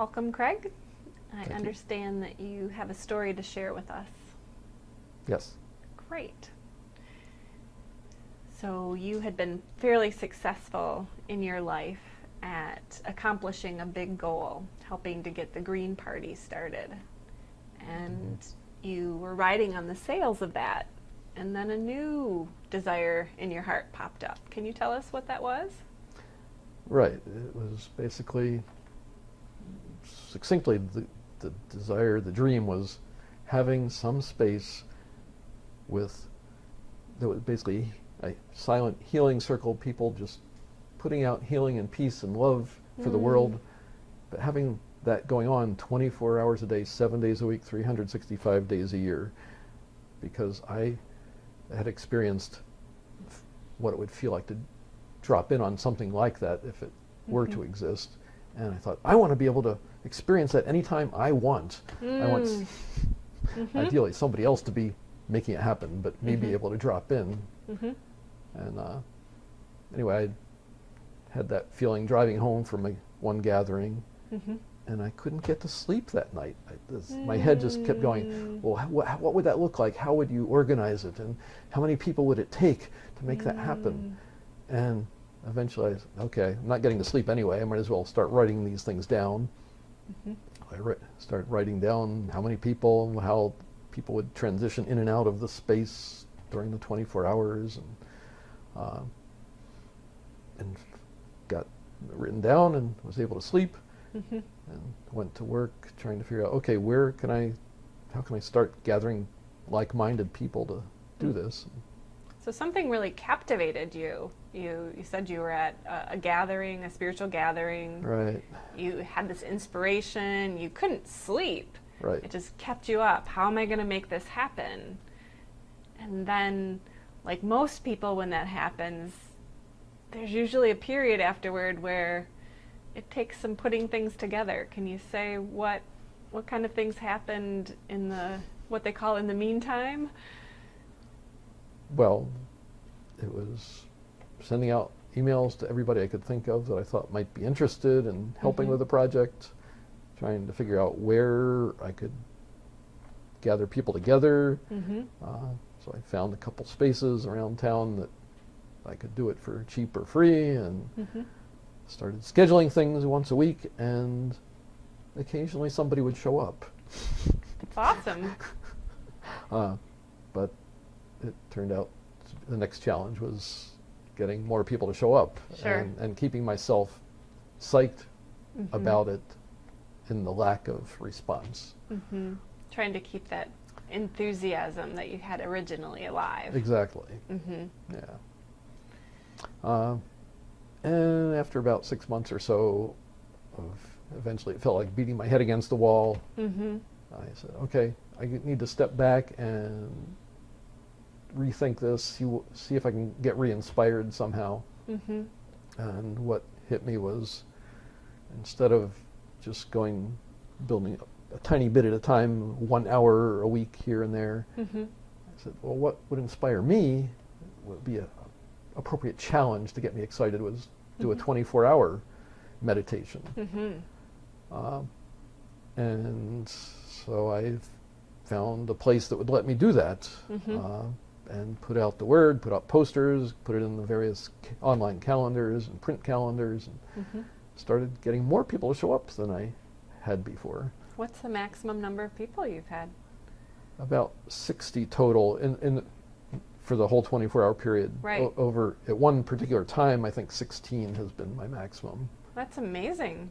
Welcome, Craig. I Thank you. understand that you have a story to share with us. Yes. Great. So you had been fairly successful in your life at accomplishing a big goal, helping to get the Green Party started. And you were riding on the sails of that, and then a new desire in your heart popped up. Can you tell us what that was? Right. It was basically, succinctly, the desire, the dream was having some space that was basically a silent healing circle, people just putting out healing and peace and love for the world, but having that going on 24 hours a day, 7 days a week, 365 days a year, because I had experienced what it would feel like to drop in on something like that if it were to exist. And I thought, I want to be able to experience that anytime I want. I want ideally somebody else to be making it happen, but me be able to drop in. And anyway, I had that feeling driving home from one gathering, and I couldn't get to sleep that night. My head just kept going, well, what would that look like? How would you organize it? And how many people would it take to make that happen? And eventually I said, okay, I'm not getting to sleep anyway. I might as well start writing these things down. I started writing down how many people and how people would transition in and out of the space during the 24 hours, and got written down and was able to sleep, and went to work trying to figure out, okay, how can I start gathering like-minded people to do this? So something really captivated you. You said you were at a gathering, a spiritual gathering. Right. You had this inspiration. You couldn't sleep. Right. It just kept you up. How am I going to make this happen? And then, like most people, when that happens, there's usually a period afterward where it takes some putting things together. Can you say what kind of things happened in what they call in the meantime? Well, it was sending out emails to everybody I could think of that I thought might be interested in helping with the project, trying to figure out where I could gather people together. So I found a couple spaces around town that I could do it for cheap or free, and started scheduling things once a week, and occasionally somebody would show up. It's awesome. But it turned out the next challenge was getting more people to show up, and keeping myself psyched about it in the lack of response. Trying to keep that enthusiasm that you had originally alive. Exactly. Yeah. And after about 6 months or so, eventually it felt like beating my head against the wall. I said, okay, I need to step back and rethink this, see if I can get re-inspired somehow. And what hit me was, instead of just building a tiny bit at a time, 1 hour a week here and there, I said, well, what would inspire me would be an appropriate challenge to get me excited was do a 24-hour meditation. And so I found a place that would let me do that, and put out the word, put out posters, put it in the various online calendars and print calendars, and started getting more people to show up than I had before. What's the maximum number of people you've had? About 60 total for the whole 24-hour period. Right. Over at one particular time, I think 16 has been my maximum. That's amazing.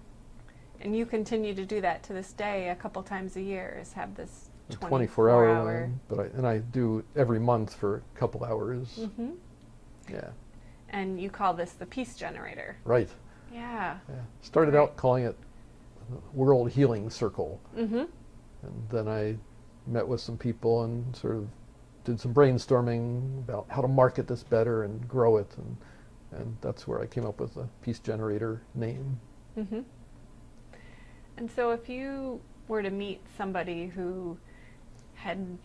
And you continue to do that to this day, a couple times a year, is have this 24-hour one, but I do every month for a couple hours. Yeah. And you call this the peace generator. Right. Yeah. Started out calling it World Healing Circle, and then I met with some people and sort of did some brainstorming about how to market this better and grow it, and that's where I came up with the peace generator name. And so if you were to meet somebody who had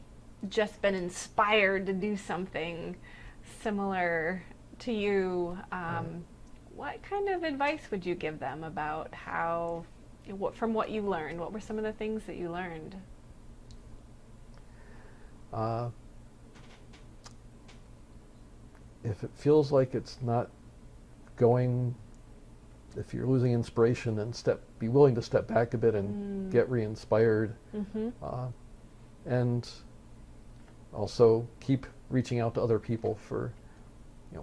just been inspired to do something similar to you, what kind of advice would you give them about how From what you learned, what were some of the things that you learned? If it feels like it's not going, if you're losing inspiration, then be willing to step back a bit and get re-inspired. Mm-hmm. And also keep reaching out to other people for,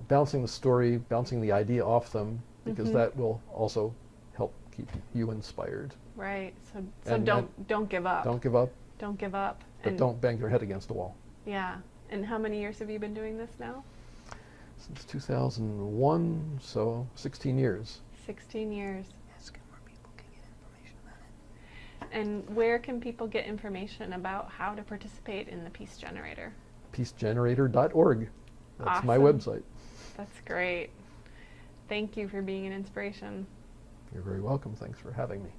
bouncing the story, bouncing the idea off them, because that will also help keep you inspired. Right. So don't give up. Don't give up. Don't give up. But don't bang your head against a wall. Yeah. And how many years have you been doing this now? Since 2001, so 16 years. 16 years. Yes, more people can get information about it. And where can people get information about how to participate in the Peace Generator? peacegenerator.org. That's my Awesome. website. That's great. Thank you for being an inspiration. You're very welcome. Thanks for having me.